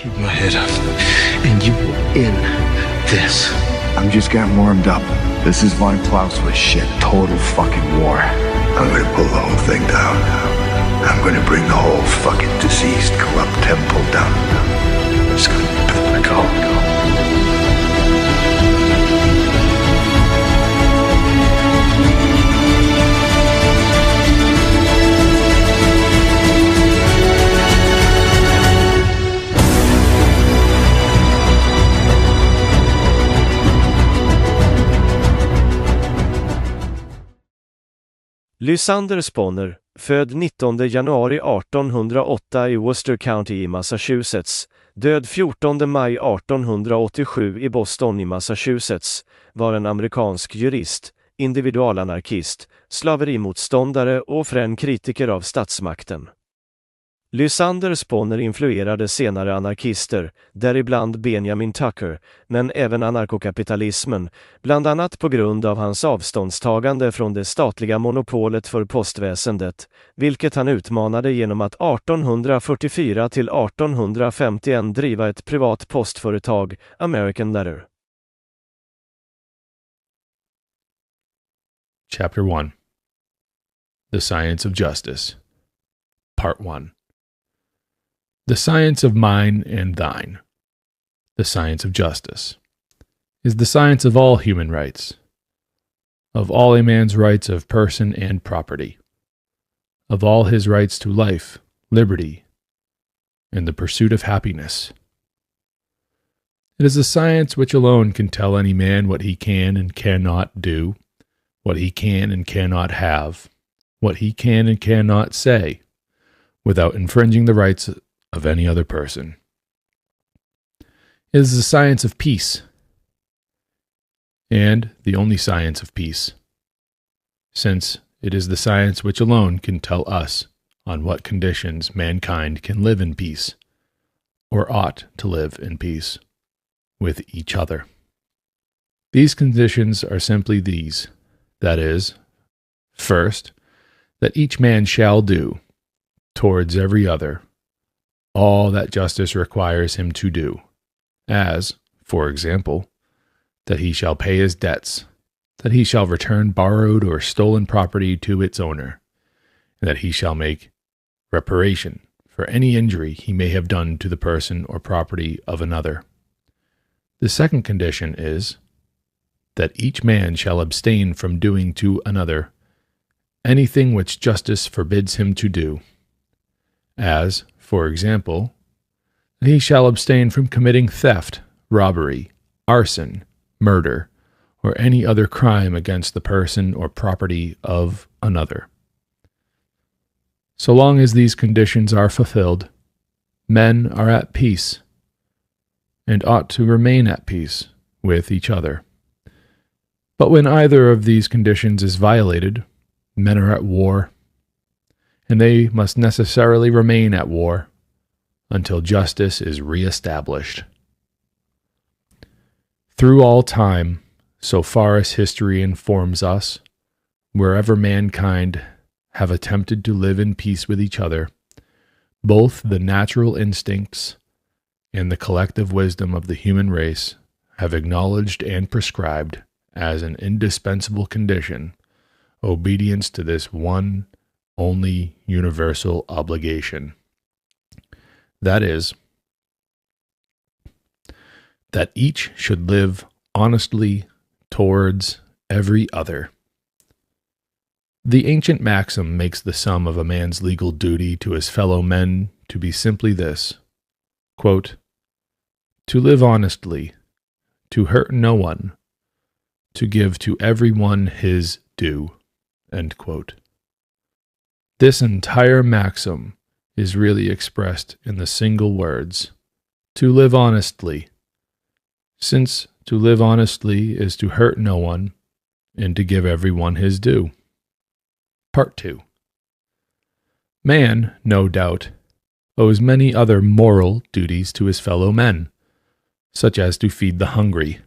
Keep your head up, and you will end this. I'm just getting warmed up. This is Von Clausewitz shit. Total fucking war. I'm gonna pull the whole thing down. I'm gonna bring the whole fucking diseased, corrupt temple down. It's gonna go. Lysander Spooner, född 19 januari 1808 i Worcester County i Massachusetts, död 14 maj 1887 i Boston i Massachusetts, var en amerikansk jurist, individualanarkist, slaverimotståndare och frän kritiker av statsmakten. Lysander Spooner influerade senare anarkister, däribland Benjamin Tucker, men även anarkokapitalismen, bland annat på grund av hans avståndstagande från det statliga monopolet för postväsendet, vilket han utmanade genom att 1844 till 1851 driva ett privat postföretag, amerikansk. Chapter 1. The Science of Justice. Part 1. The science of mine and thine, the science of justice, is the science of all human rights, of all a man's rights of person and property, of all his rights to life, liberty, and the pursuit of happiness. It is a science which alone can tell any man what he can and cannot do, what he can and cannot have, what he can and cannot say, without infringing the rights of any other person. It is the science of peace, and the only science of peace, since it is the science which alone can tell us on what conditions mankind can live in peace, or ought to live in peace, with each other. These conditions are simply these, that is, first, that each man shall do, towards every other, all that justice requires him to do, as, for example, that he shall pay his debts, that he shall return borrowed or stolen property to its owner, and that he shall make reparation for any injury he may have done to the person or property of another. The second condition is that each man shall abstain from doing to another anything which justice forbids him to do, as, for example, that he shall abstain from committing theft, robbery, arson, murder, or any other crime against the person or property of another. So long as these conditions are fulfilled, men are at peace, and ought to remain at peace with each other. But when either of these conditions is violated, men are at war, and they must necessarily remain at war until justice is re-established. Through all time, so far as history informs us, wherever mankind have attempted to live in peace with each other, both the natural instincts and the collective wisdom of the human race have acknowledged and prescribed as an indispensable condition obedience to this one only universal obligation. That is, that each should live honestly towards every other. The ancient maxim makes the sum of a man's legal duty to his fellow men to be simply this, quote, to live honestly, to hurt no one, to give to every one his due, end quote. This entire maxim is really expressed in the single words, to live honestly, since to live honestly is to hurt no one and to give everyone his due. Part 2. Man, no doubt, owes many other moral duties to his fellow men, such as to feed the hungry,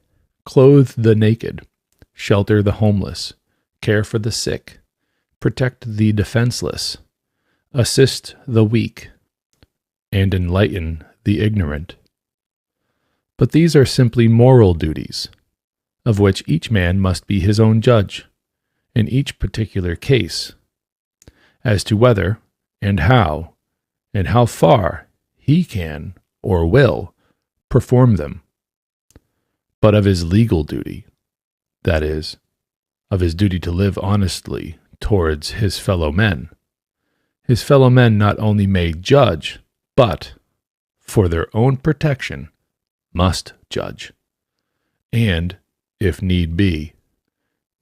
clothe the naked, shelter the homeless, care for the sick, protect the defenseless, assist the weak, and enlighten the ignorant, But these are simply moral duties, of which each man must be his own judge, in each particular case, as to whether and how far he can or will perform them. But of his legal duty, that is, of his duty to live honestly towards his fellow men not only may judge, but, for their own protection, must judge. And, if need be,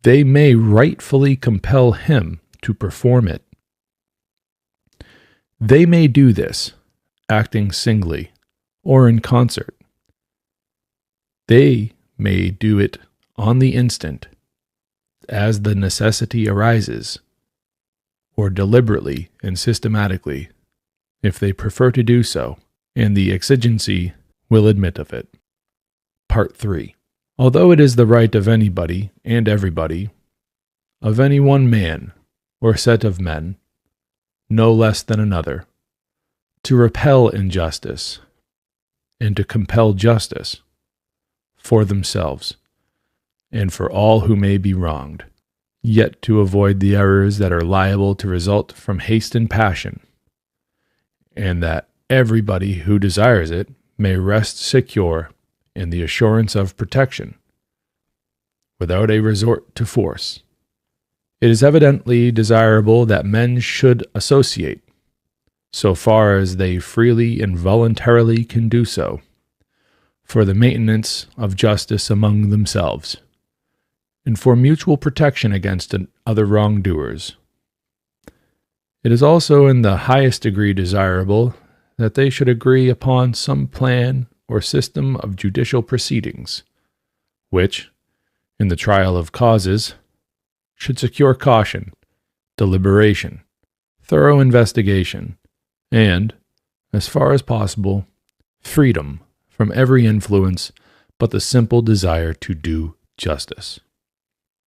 they may rightfully compel him to perform it. They may do this, acting singly or in concert. They may do it on the instant, as the necessity arises, or deliberately and systematically, if they prefer to do so, and the exigency will admit of it. Part 3. Although it is the right of anybody and everybody, of any one man or set of men, no less than another, to repel injustice and to compel justice for themselves and for all who may be wronged, yet to avoid the errors that are liable to result from haste and passion, and that everybody who desires it may rest secure in the assurance of protection, without a resort to force. It is evidently desirable that men should associate, so far as they freely and voluntarily can do so, for the maintenance of justice among themselves, and for mutual protection against other wrongdoers. It is also in the highest degree desirable that they should agree upon some plan or system of judicial proceedings, which, in the trial of causes, should secure caution, deliberation, thorough investigation, and, as far as possible, freedom from every influence but the simple desire to do justice.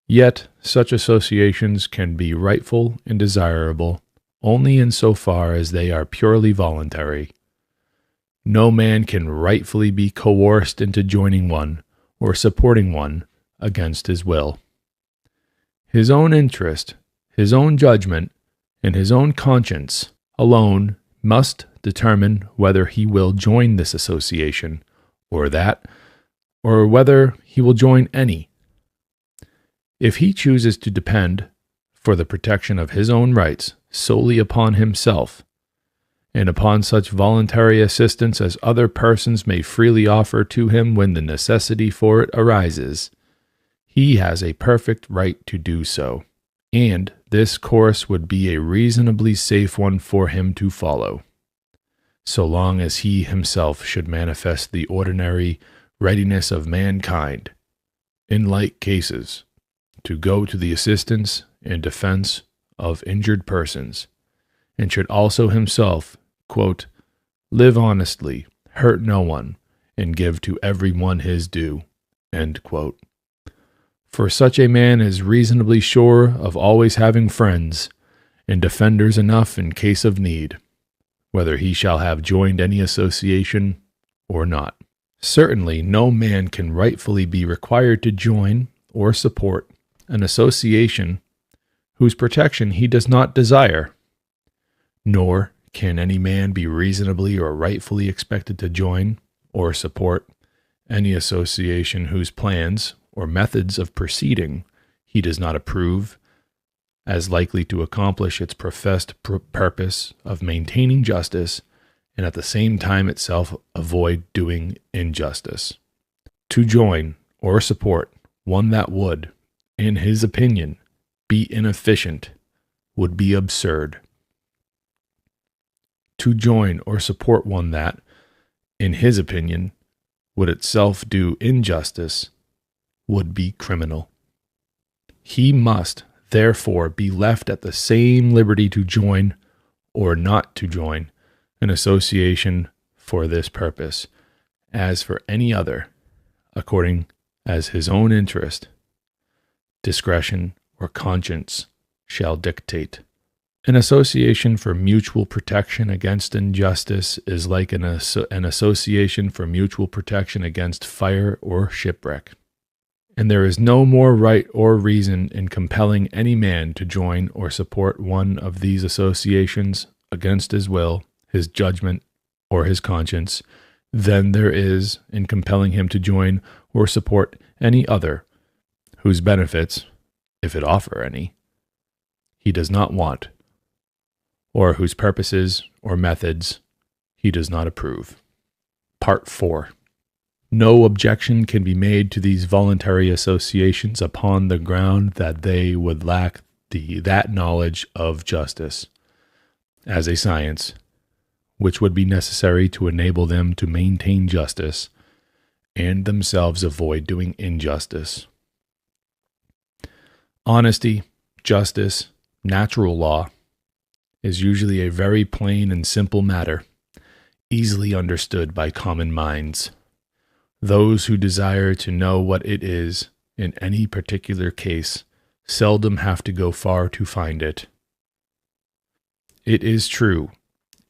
Yet such associations can be rightful and desirable only in so far as they are purely voluntary. No man can rightfully be coerced into joining one or supporting one against his will. His own interest, his own judgment, and his own conscience alone must determine whether he will join this association or that, or whether he will join any. If he chooses to depend, for the protection of his own rights, solely upon himself, and upon such voluntary assistance as other persons may freely offer to him when the necessity for it arises, he has a perfect right to do so, and this course would be a reasonably safe one for him to follow, so long as he himself should manifest the ordinary readiness of mankind, in like cases, to go to the assistance and defense of injured persons, and should also himself, quote, live honestly, hurt no one, and give to every one his due, end quote. For such a man is reasonably sure of always having friends and defenders enough in case of need, whether he shall have joined any association or not. Certainly no man can rightfully be required to join or support an association whose protection he does not desire, nor can any man be reasonably or rightfully expected to join or support any association whose plans or methods of proceeding he does not approve as likely to accomplish its professed purpose of maintaining justice and at the same time itself avoid doing injustice. To join or support one that would, in his opinion, be inefficient would be absurd. To join or support one that, in his opinion, would itself do injustice would be criminal. He must, therefore, be left at the same liberty to join or not to join an association for this purpose as for any other, according as his own interest, discretion, or conscience shall dictate, An association for mutual protection against injustice is like an association for mutual protection against fire or shipwreck. And there is no more right or reason in compelling any man to join or support one of these associations against his will, his judgment, or his conscience than there is in compelling him to join or support any other whose benefits, if it offer any, he does not want, or whose purposes or methods he does not approve. Part 4. No objection can be made to these voluntary associations upon the ground that they would lack that knowledge of justice as a science, which would be necessary to enable them to maintain justice and themselves avoid doing injustice. Honesty, justice, natural law is usually a very plain and simple matter, easily understood by common minds. Those who desire to know what it is in any particular case seldom have to go far to find it. It is true,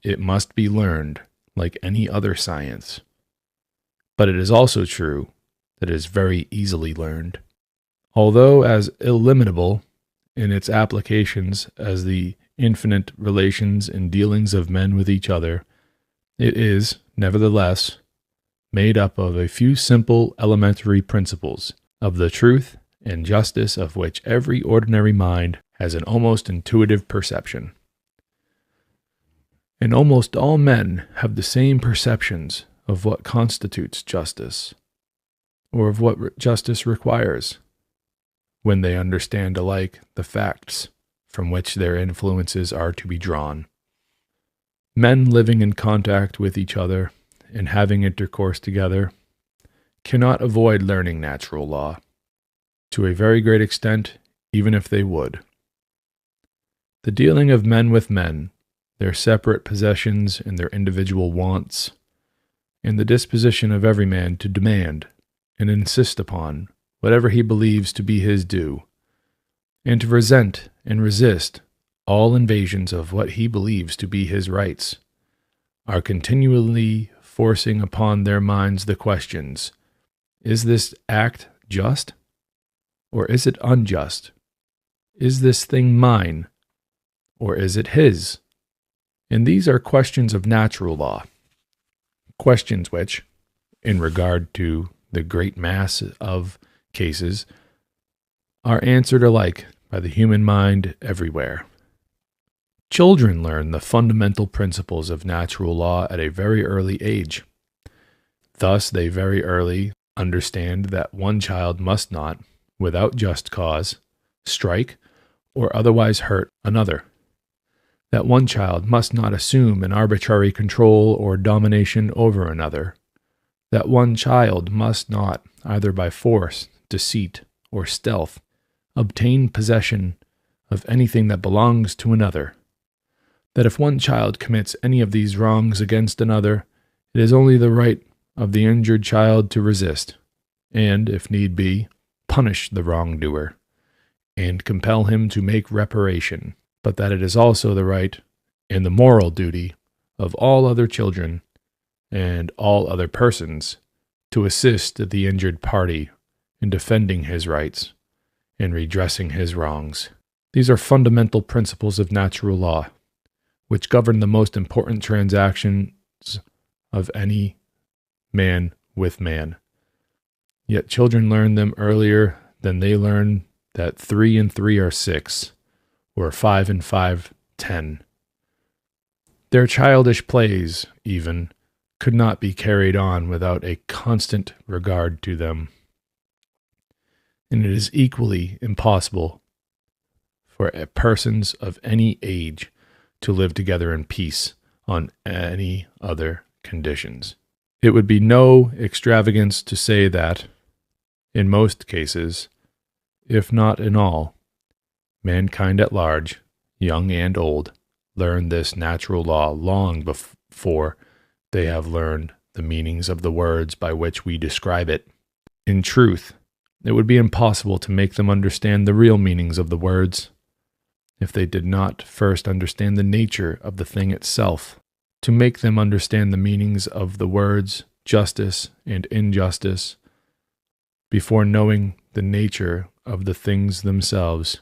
it must be learned like any other science, but it is also true that it is very easily learned. Although as illimitable in its applications as the infinite relations and dealings of men with each other, it is, nevertheless, made up of a few simple elementary principles of the truth and justice of which every ordinary mind has an almost intuitive perception. And almost all men have the same perceptions of what constitutes justice, or of what justice requires, when they understand alike the facts from which their influences are to be drawn. Men living in contact with each other and having intercourse together cannot avoid learning natural law, to a very great extent, even if they would. The dealing of men with men, their separate possessions and their individual wants, and the disposition of every man to demand and insist upon whatever he believes to be his due, and to resent and resist all invasions of what he believes to be his rights, are continually forcing upon their minds the questions, is this act just, or is it unjust? Is this thing mine, or is it his? And these are questions of natural law, questions which, in regard to the great mass of cases, are answered alike by the human mind everywhere. Children learn the fundamental principles of natural law at a very early age. Thus they very early understand that one child must not, without just cause, strike or otherwise hurt another. That one child must not assume an arbitrary control or domination over another. That one child must not, either by force, deceit, or stealth, obtain possession of anything that belongs to another. That if one child commits any of these wrongs against another, it is only the right of the injured child to resist, and, if need be, punish the wrongdoer, and compel him to make reparation, but that it is also the right and the moral duty of all other children and all other persons to assist the injured party in defending his rights and redressing his wrongs. These are fundamental principles of natural law, which govern the most important transactions of any man with man. Yet children learn them earlier than they learn that 3 and 3 are 6, or 5 and 5, 10. Their childish plays, even, could not be carried on without a constant regard to them. And it is equally impossible for persons of any age to live together in peace on any other conditions. It would be no extravagance to say that, in most cases, if not in all, mankind at large, young and old, learn this natural law long before they have learned the meanings of the words by which we describe it. In truth, it would be impossible to make them understand the real meanings of the words, if they did not first understand the nature of the thing itself, to make them understand the meanings of the words justice and injustice, before knowing the nature of the things themselves,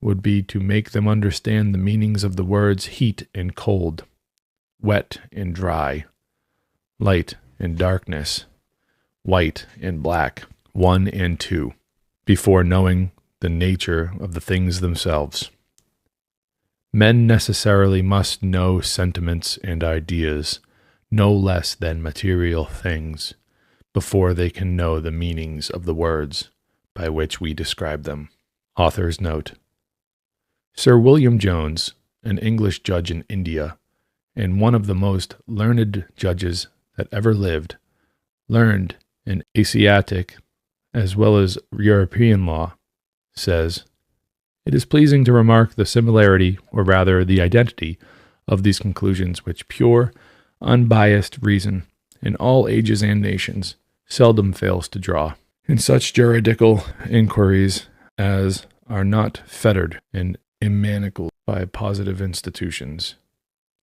would be to make them understand the meanings of the words heat and cold, wet and dry, light and darkness, white and black, one and two, before knowing the nature of the things themselves. Men necessarily must know sentiments and ideas, no less than material things, before they can know the meanings of the words by which we describe them. Author's note. Sir William Jones, an English judge in India, and one of the most learned judges that ever lived, learned in Asiatic as well as European law, says, "It is pleasing to remark the similarity, or rather the identity, of these conclusions which pure, unbiased reason, in all ages and nations, seldom fails to draw, in such juridical inquiries as are not fettered and immanacled by positive institutions."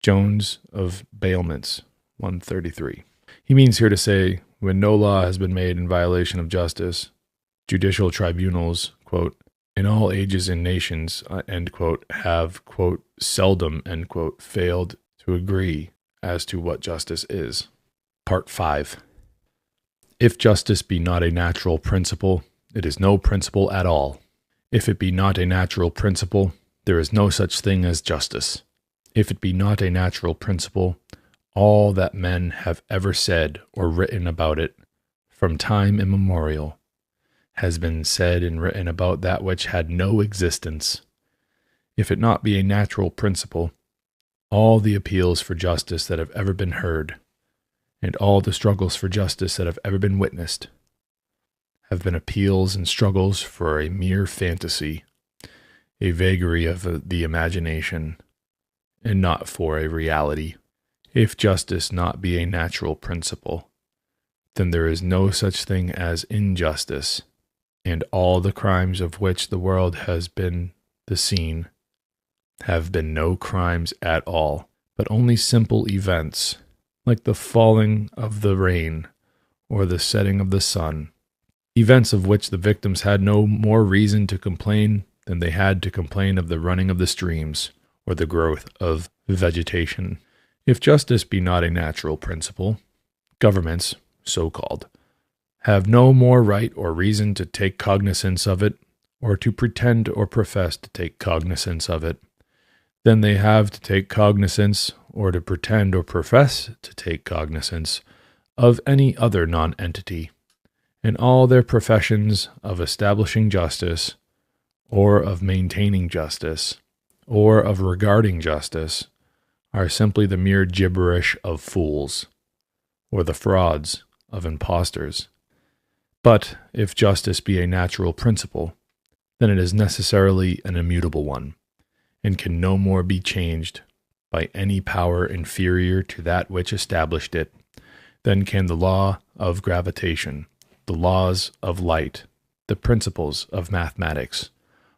Jones of Bailments, 133. He means here to say, when no law has been made in violation of justice, judicial tribunals, quote, in all ages and nations, end quote, have, quote, seldom, end quote, failed to agree as to what justice is. Part 5. If justice be not a natural principle, it is no principle at all. If it be not a natural principle, there is no such thing as justice. If it be not a natural principle, all that men have ever said or written about it, from time immemorial, has been said and written about that which had no existence. If it not be a natural principle, all the appeals for justice that have ever been heard, and all the struggles for justice that have ever been witnessed, have been appeals and struggles for a mere fantasy, a vagary of the imagination, and not for a reality. If justice not be a natural principle, then there is no such thing as injustice, and all the crimes of which the world has been the scene have been no crimes at all, but only simple events, like the falling of the rain or the setting of the sun, events of which the victims had no more reason to complain than they had to complain of the running of the streams or the growth of vegetation. If justice be not a natural principle, governments, so-called, have no more right or reason to take cognizance of it, or to pretend or profess to take cognizance of it, than they have to take cognizance, or to pretend or profess to take cognizance, of any other non-entity, and all their professions of establishing justice, or of maintaining justice, or of regarding justice, are simply the mere gibberish of fools, or the frauds of impostors. But if justice be a natural principle, then it is necessarily an immutable one, and can no more be changed by any power inferior to that which established it than can the law of gravitation, the laws of light, the principles of mathematics,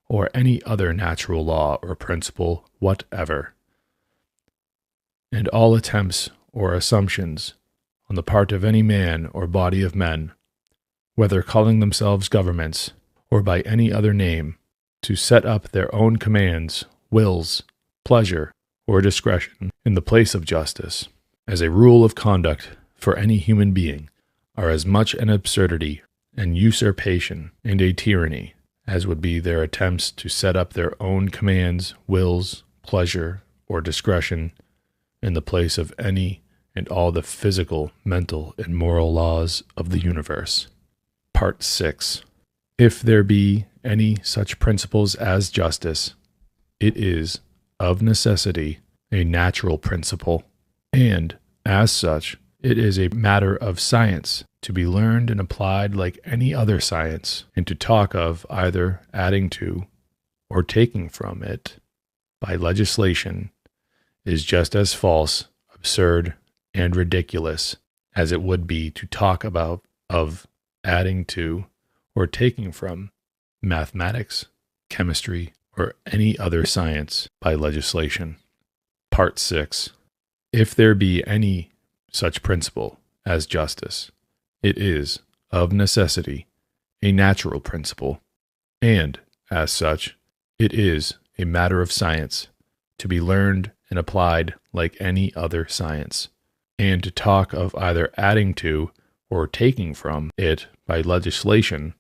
or any other natural law or principle whatever. And all attempts or assumptions on the part of any man or body of men, whether calling themselves governments or by any other name, to set up their own commands, wills, pleasure, or discretion in the place of justice, as a rule of conduct for any human being, are as much an absurdity, an usurpation, and a tyranny, as would be their attempts to set up their own commands, wills, pleasure, or discretion in the place of any and all the physical, mental, and moral laws of the universe. Part 6. If there be any such principles as justice, it is, of necessity, a natural principle, and, as such, it is a matter of science to be learned and applied like any other science, and to talk of either adding to or taking from it by legislation is just as false, absurd, and ridiculous as it would be to talk about of adding to or taking from mathematics, chemistry, or any other science by legislation. Part 6. If there be any such principle as justice, it is, of necessity, a natural principle, and, as such, it is a matter of science, to be learned and applied like any other science, and to talk of either adding to or taking from it by legislation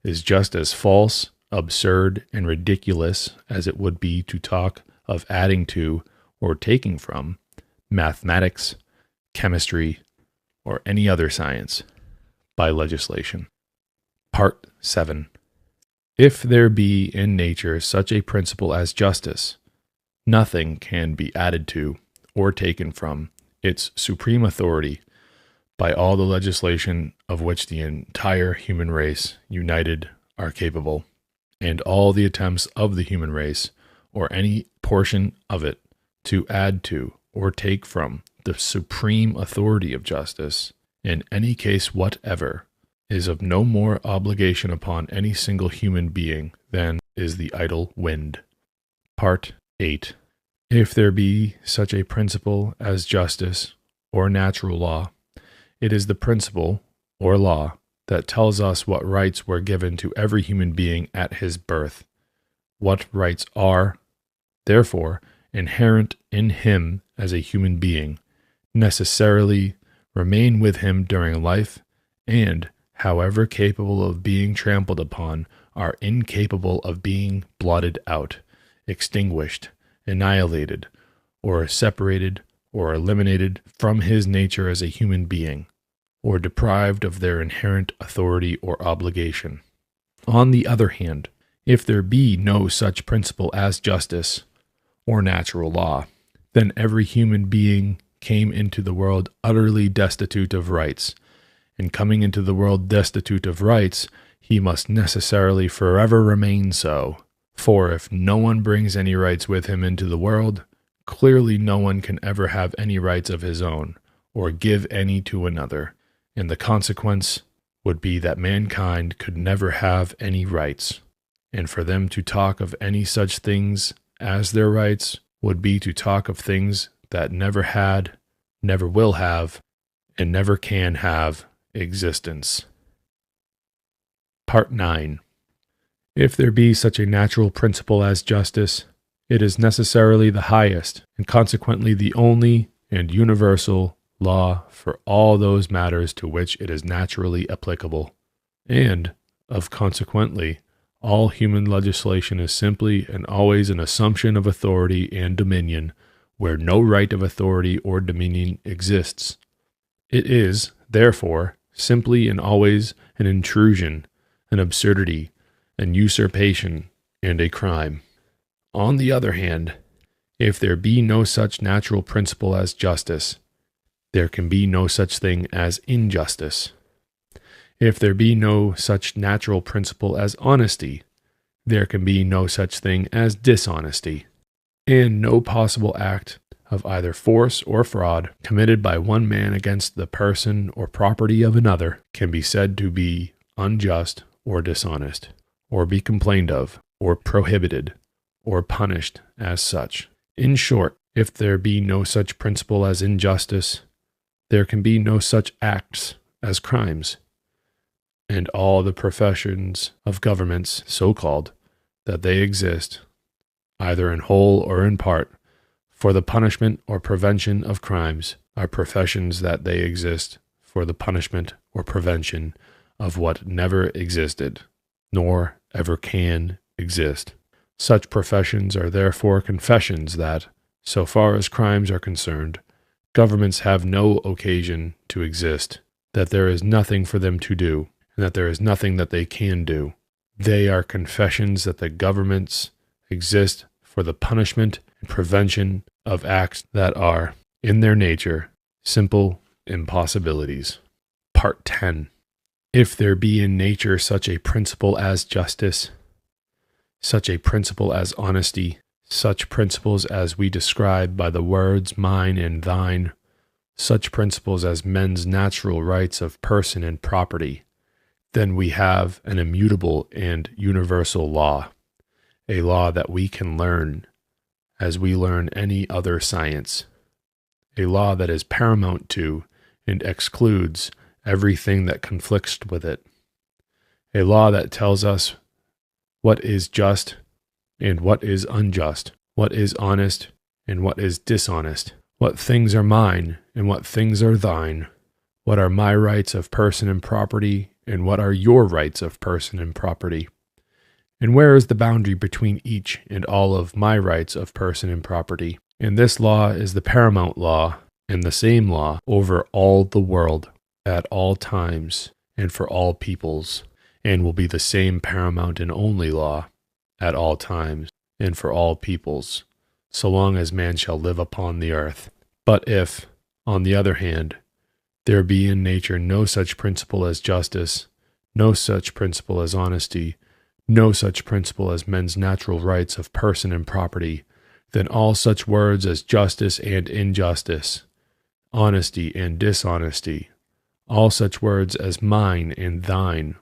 is just as false, absurd, and ridiculous as it would be to talk of adding to or taking from mathematics, chemistry, or any other science by legislation. Part 7. If there be in nature such a principle as justice, nothing can be added to or taken from its supreme authority by all the legislation of which the entire human race united are capable, and all the attempts of the human race, or any portion of it, to add to or take from the supreme authority of justice, in any case whatever, is of no more obligation upon any single human being than is the idle wind. Part 8. If there be such a principle as justice or natural law, it is the principle or law that tells us what rights were given to every human being at his birth, what rights are, therefore, inherent in him as a human being, necessarily remain with him during life, and, however capable of being trampled upon, are incapable of being blotted out, extinguished, annihilated, or separated, or eliminated from his nature as a human being, or deprived of their inherent authority or obligation. On the other hand, if there be no such principle as justice or natural law, then every human being came into the world utterly destitute of rights, and coming into the world destitute of rights, he must necessarily forever remain so. For if no one brings any rights with him into the world, clearly no one can ever have any rights of his own, or give any to another, and the consequence would be that mankind could never have any rights, and for them to talk of any such things as their rights would be to talk of things that never had, never will have, and never can have existence. Part 9. If there be such a natural principle as justice, it is necessarily the highest, and consequently the only and universal law for all those matters to which it is naturally applicable, and, of consequently, all human legislation is simply and always an assumption of authority and dominion where no right of authority or dominion exists. It is, therefore, simply and always an intrusion, an absurdity, an usurpation, and a crime. On the other hand, if there be no such natural principle as justice, there can be no such thing as injustice. If there be no such natural principle as honesty, there can be no such thing as dishonesty, and no possible act of either force or fraud committed by one man against the person or property of another can be said to be unjust or dishonest, or be complained of, or prohibited, or punished as such. In short, if there be no such principle as injustice, there can be no such acts as crimes, and all the professions of governments, so-called, that they exist, either in whole or in part, for the punishment or prevention of crimes, are professions that they exist for the punishment or prevention of what never existed, nor ever can exist. Such professions are therefore confessions that, so far as crimes are concerned, governments have no occasion to exist, that there is nothing for them to do, and that there is nothing that they can do. They are confessions that the governments exist for the punishment and prevention of acts that are, in their nature, simple impossibilities. Part 10. If there be in nature such a principle as justice, such a principle as honesty, such principles as we describe by the words mine and thine, such principles as men's natural rights of person and property, then we have an immutable and universal law, a law that we can learn as we learn any other science, a law that is paramount to and excludes everything that conflicts with it, a law that tells us what is just and what is unjust, what is honest and what is dishonest, what things are mine and what things are thine, what are my rights of person and property and what are your rights of person and property, and where is the boundary between each and all of my rights of person and property. And this law is the paramount law and the same law over all the world at all times and for all peoples, and will be the same paramount and only law at all times and for all peoples, so long as man shall live upon the earth. But if, on the other hand, there be in nature no such principle as justice, no such principle as honesty, no such principle as men's natural rights of person and property, then all such words as justice and injustice, honesty and dishonesty, all such words as mine and thine,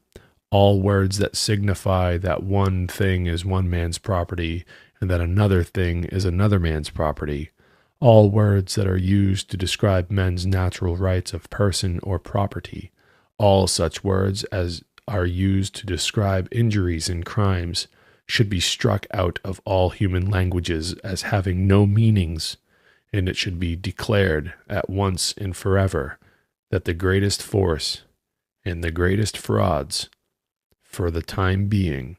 all words that signify that one thing is one man's property and that another thing is another man's property, all words that are used to describe men's natural rights of person or property, all such words as are used to describe injuries and crimes, should be struck out of all human languages as having no meanings, and it should be declared at once and forever that the greatest force and the greatest frauds, for the time being,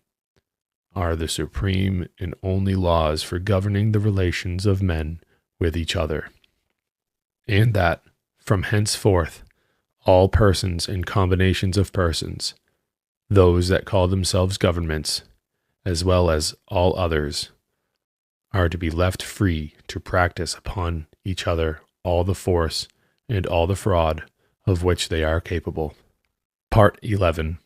are the supreme and only laws for governing the relations of men with each other, and that, from henceforth, all persons and combinations of persons, those that call themselves governments, as well as all others, are to be left free to practice upon each other all the force and all the fraud of which they are capable. Part 11.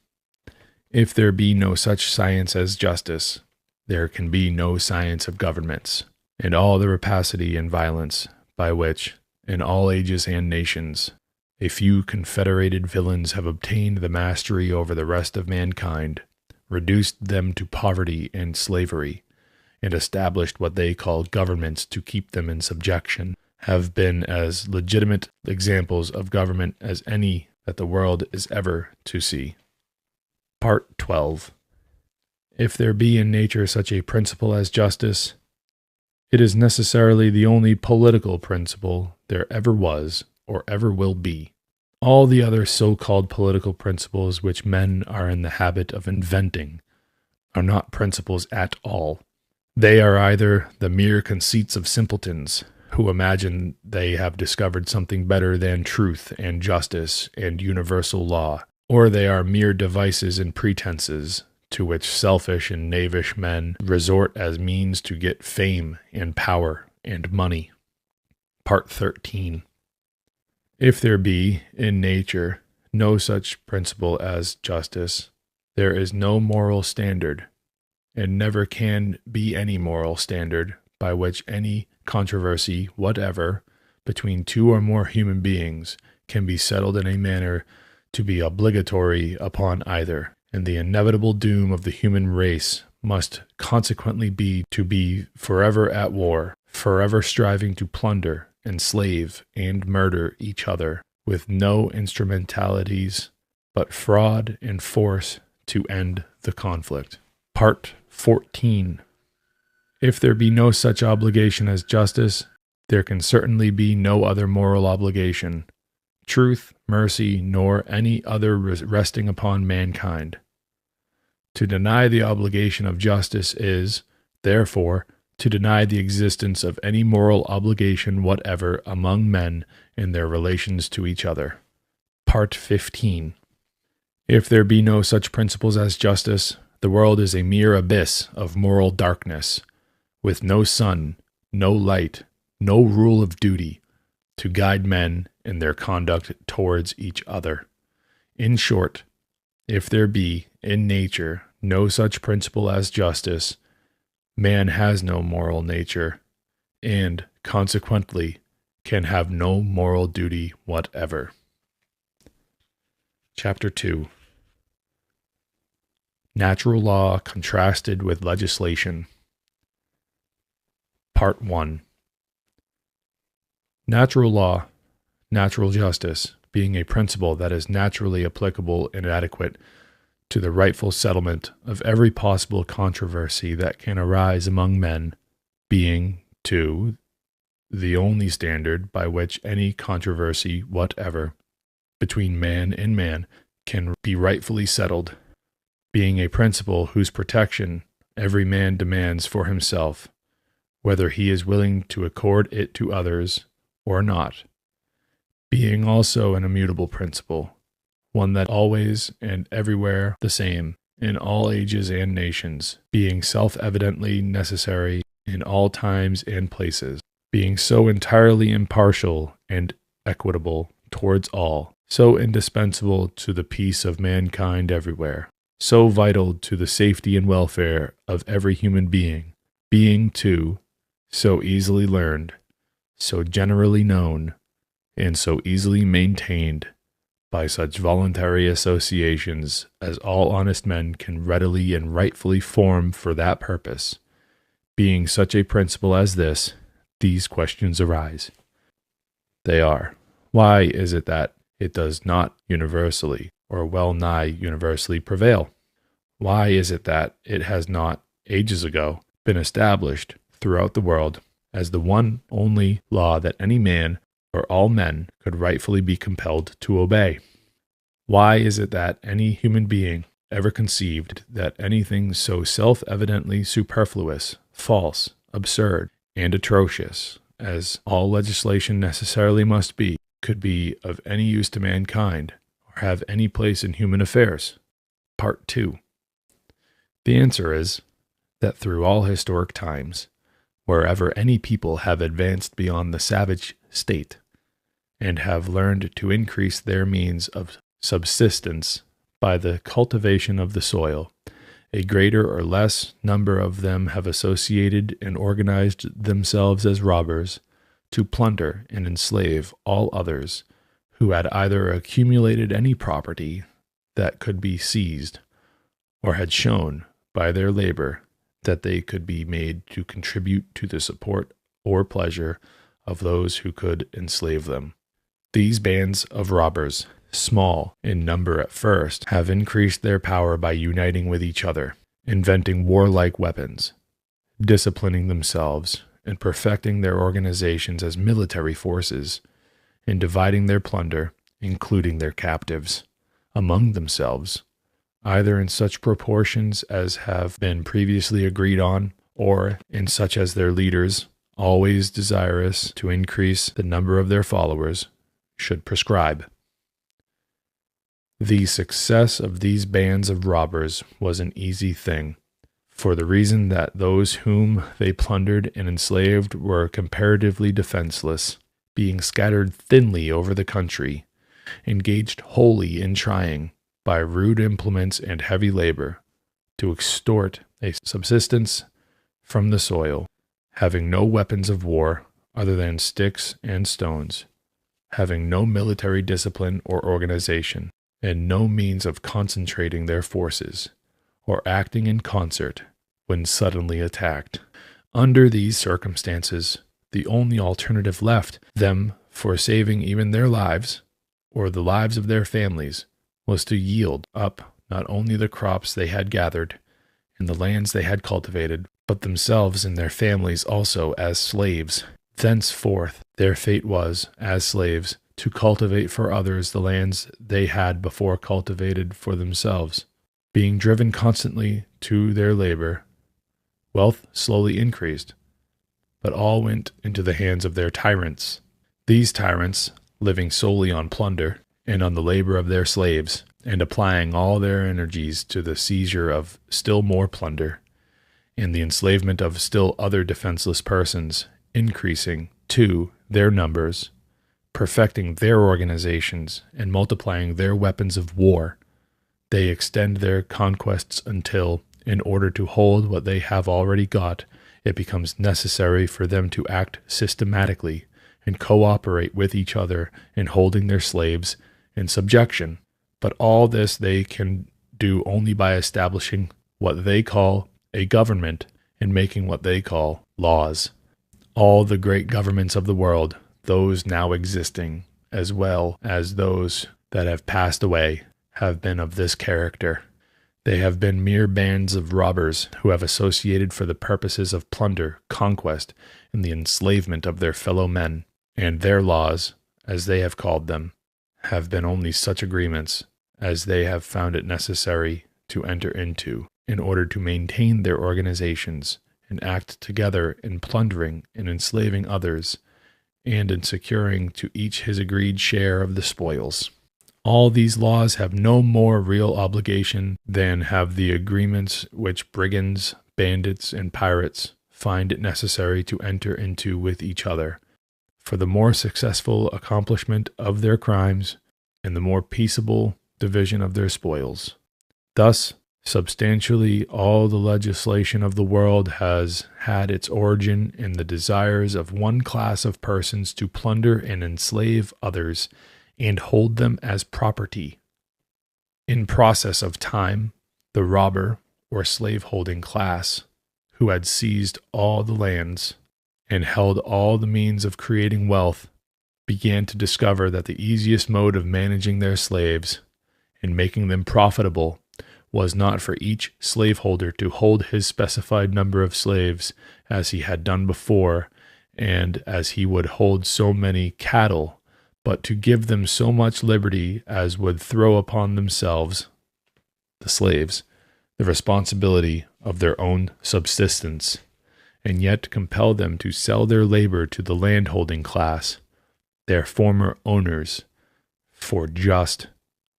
If there be no such science as justice, there can be no science of governments, and all the rapacity and violence by which, in all ages and nations, a few confederated villains have obtained the mastery over the rest of mankind, reduced them to poverty and slavery, and established what they call governments to keep them in subjection, have been as legitimate examples of government as any that the world is ever to see. Part 12. If there be in nature such a principle as justice, it is necessarily the only political principle there ever was or ever will be. All the other so-called political principles which men are in the habit of inventing are not principles at all. They are either the mere conceits of simpletons who imagine they have discovered something better than truth and justice and universal law, or they are mere devices and pretenses to which selfish and knavish men resort as means to get fame and power and money. Part 13. If there be, in nature, no such principle as justice, there is no moral standard, and never can be any moral standard by which any controversy whatever between two or more human beings can be settled in a manner to be obligatory upon either, and the inevitable doom of the human race must consequently be to be forever at war, forever striving to plunder, enslave, and murder each other, with no instrumentalities but fraud and force to end the conflict. Part 14. If there be no such obligation as justice, there can certainly be no other moral obligation, truth, mercy, nor any other resting upon mankind. To deny the obligation of justice is, therefore, to deny the existence of any moral obligation whatever among men in their relations to each other. Part 15. If there be no such principles as justice, the world is a mere abyss of moral darkness, with no sun, no light, no rule of duty, to guide men in their conduct towards each other. In short, if there be, in nature, no such principle as justice, man has no moral nature, and, consequently, can have no moral duty whatever. Chapter 2. Natural law contrasted with legislation. Part 1. Natural law, natural justice, being a principle that is naturally applicable and adequate to the rightful settlement of every possible controversy that can arise among men, being, 2, the only standard by which any controversy whatever between man and man can be rightfully settled, being a principle whose protection every man demands for himself, whether he is willing to accord it to others or not, being also an immutable principle, one that always and everywhere the same, in all ages and nations, being self-evidently necessary in all times and places, being so entirely impartial and equitable towards all, so indispensable to the peace of mankind everywhere, so vital to the safety and welfare of every human being, being, too, so easily learned, so generally known, and so easily maintained by such voluntary associations as all honest men can readily and rightfully form for that purpose. Being such a principle as this, these questions arise. They are, why is it that it does not universally, or well nigh universally prevail? Why is it that it has not, ages ago, been established throughout the world as the one only law that any man or all men could rightfully be compelled to obey? Why is it that any human being ever conceived that anything so self-evidently superfluous, false, absurd, and atrocious as all legislation necessarily must be, could be of any use to mankind, or have any place in human affairs? Part 2. The answer is that through all historic times, wherever any people have advanced beyond the savage state, and have learned to increase their means of subsistence by the cultivation of the soil, a greater or less number of them have associated and organized themselves as robbers to plunder and enslave all others who had either accumulated any property that could be seized, or had shown by their labor that they could be made to contribute to the support or pleasure of those who could enslave them. These bands of robbers, small in number at first, have increased their power by uniting with each other, inventing warlike weapons, disciplining themselves, and perfecting their organizations as military forces, and dividing their plunder, including their captives, among themselves, either in such proportions as have been previously agreed on, or in such as their leaders, always desirous to increase the number of their followers, should prescribe. The success of these bands of robbers was an easy thing, for the reason that those whom they plundered and enslaved were comparatively defenseless, being scattered thinly over the country, engaged wholly in trying, by rude implements and heavy labor, to extort a subsistence from the soil, having no weapons of war other than sticks and stones, having no military discipline or organization, and no means of concentrating their forces, or acting in concert when suddenly attacked. Under these circumstances, the only alternative left them for saving even their lives, or the lives of their families, was to yield up not only the crops they had gathered and the lands they had cultivated, but themselves and their families also as slaves. Thenceforth their fate was, as slaves, to cultivate for others the lands they had before cultivated for themselves. Being driven constantly to their labor, wealth slowly increased, but all went into the hands of their tyrants. These tyrants, living solely on plunder and on the labor of their slaves, and applying all their energies to the seizure of still more plunder, and the enslavement of still other defenseless persons, increasing, too, their numbers, perfecting their organizations, and multiplying their weapons of war, they extend their conquests until, in order to hold what they have already got, it becomes necessary for them to act systematically and cooperate with each other in holding their slaves in subjection. But all this they can do only by establishing what they call a government and making what they call laws. All the great governments of the world, those now existing, as well as those that have passed away, have been of this character. They have been mere bands of robbers who have associated for the purposes of plunder, conquest, and the enslavement of their fellow men, and their laws, as they have called them, have been only such agreements as they have found it necessary to enter into in order to maintain their organizations and act together in plundering and enslaving others, and in securing to each his agreed share of the spoils. All these laws have no more real obligation than have the agreements which brigands, bandits, and pirates find it necessary to enter into with each other, for the more successful accomplishment of their crimes and the more peaceable division of their spoils. Thus, substantially, all the legislation of the world has had its origin in the desires of one class of persons to plunder and enslave others and hold them as property. In process of time, the robber or slaveholding class, who had seized all the lands and held all the means of creating wealth, began to discover that the easiest mode of managing their slaves and making them profitable was not for each slaveholder to hold his specified number of slaves as he had done before, and as he would hold so many cattle, but to give them so much liberty as would throw upon themselves, the slaves, the responsibility of their own subsistence, and yet compel them to sell their labor to the landholding class, their former owners, for just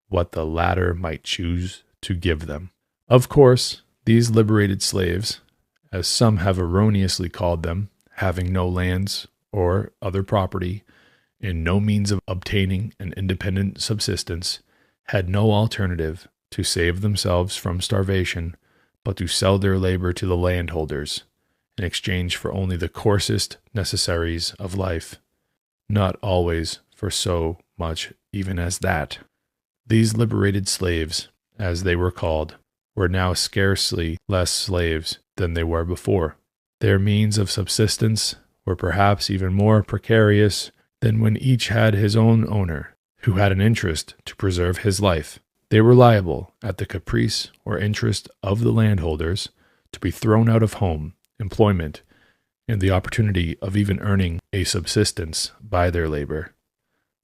what the latter might choose to give them. Of course, these liberated slaves, as some have erroneously called them, having no lands or other property, and no means of obtaining an independent subsistence, had no alternative to save themselves from starvation but to sell their labor to the landholders in exchange for only the coarsest necessaries of life, not always for so much even as that. These liberated slaves, as they were called, were now scarcely less slaves than they were before. Their means of subsistence were perhaps even more precarious than when each had his own owner, who had an interest to preserve his life. They were liable, at the caprice or interest of the landholders, to be thrown out of home, employment, and the opportunity of even earning a subsistence by their labor.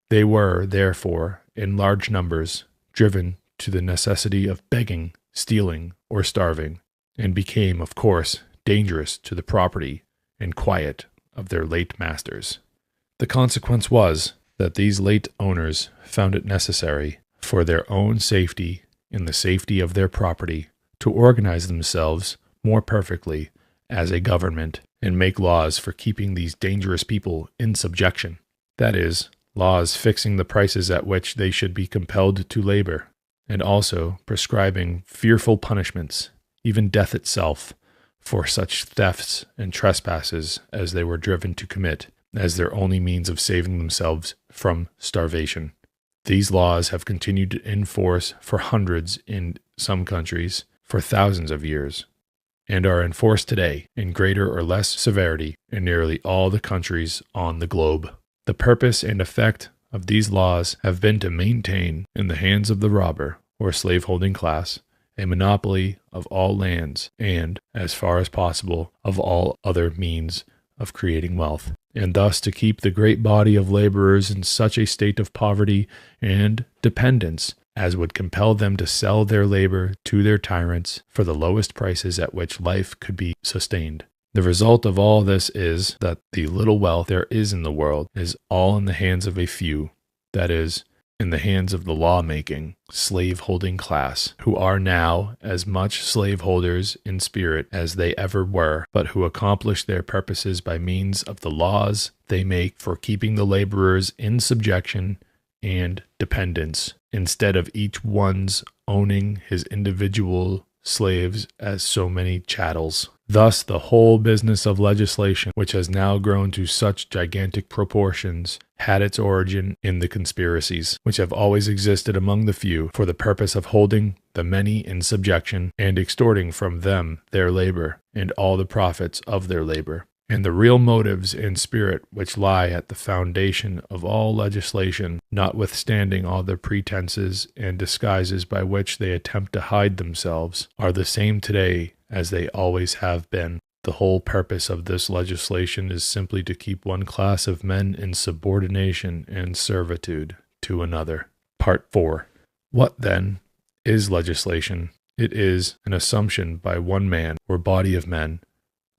They were, therefore, in large numbers, driven to the necessity of begging, stealing, or starving, and became, of course, dangerous to the property and quiet of their late masters. The consequence was that these late owners found it necessary, for their own safety and the safety of their property, to organize themselves more perfectly as a government and make laws for keeping these dangerous people in subjection. That is, laws fixing the prices at which they should be compelled to labor, and also prescribing fearful punishments, even death itself, for such thefts and trespasses as they were driven to commit, as their only means of saving themselves from starvation. These laws have continued in force for hundreds, in some countries, for thousands of years, and are enforced today in greater or less severity in nearly all the countries on the globe. The purpose and effect of these laws have been to maintain in the hands of the robber or slaveholding class a monopoly of all lands and, as far as possible, of all other means of creating wealth, and thus to keep the great body of laborers in such a state of poverty and dependence as would compel them to sell their labor to their tyrants for the lowest prices at which life could be sustained. The result of all this is that the little wealth there is in the world is all in the hands of a few, that is, in the hands of the law-making, slave-holding class, who are now as much slaveholders in spirit as they ever were, but who accomplish their purposes by means of the laws they make for keeping the laborers in subjection and dependence, instead of each one's owning his individual slaves as so many chattels. Thus, the whole business of legislation, which has now grown to such gigantic proportions, had its origin in the conspiracies, which have always existed among the few for the purpose of holding the many in subjection and extorting from them their labor and all the profits of their labor. And the real motives and spirit which lie at the foundation of all legislation, notwithstanding all the pretenses and disguises by which they attempt to hide themselves, are the same today as they always have been. The whole purpose of this legislation is simply to keep one class of men in subordination and servitude to another. Part 4. What, then, is legislation? It is an assumption by one man or body of men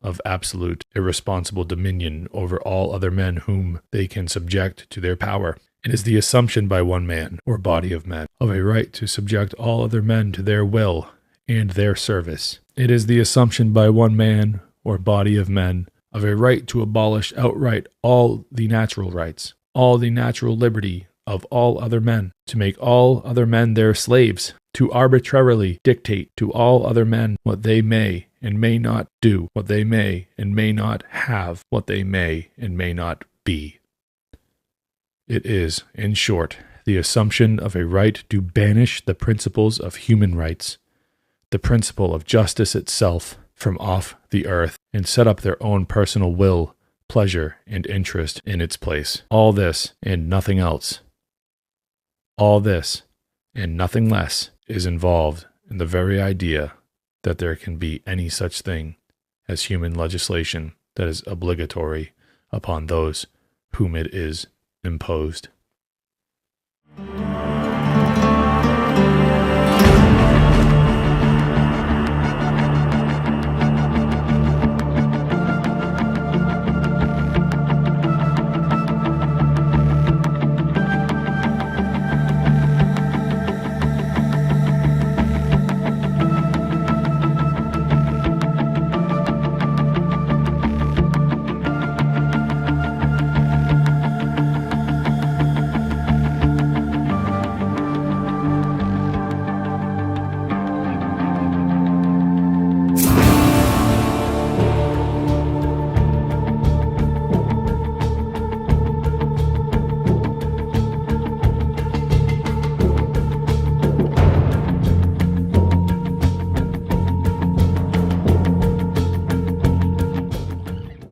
of absolute irresponsible dominion over all other men whom they can subject to their power. It is the assumption by one man or body of men of a right to subject all other men to their will and their service. It is the assumption by one man or body of men of a right to abolish outright all the natural rights, all the natural liberty of all other men, to make all other men their slaves, to arbitrarily dictate to all other men what they may and may not do, what they may and may not have, what they may and may not be. It is, in short, the assumption of a right to banish the principles of human rights, the principle of justice itself, from off the earth, and set up their own personal will, pleasure, and interest in its place. All this and nothing else, all this and nothing less is involved in the very idea that there can be any such thing as human legislation that is obligatory upon those whom it is imposed.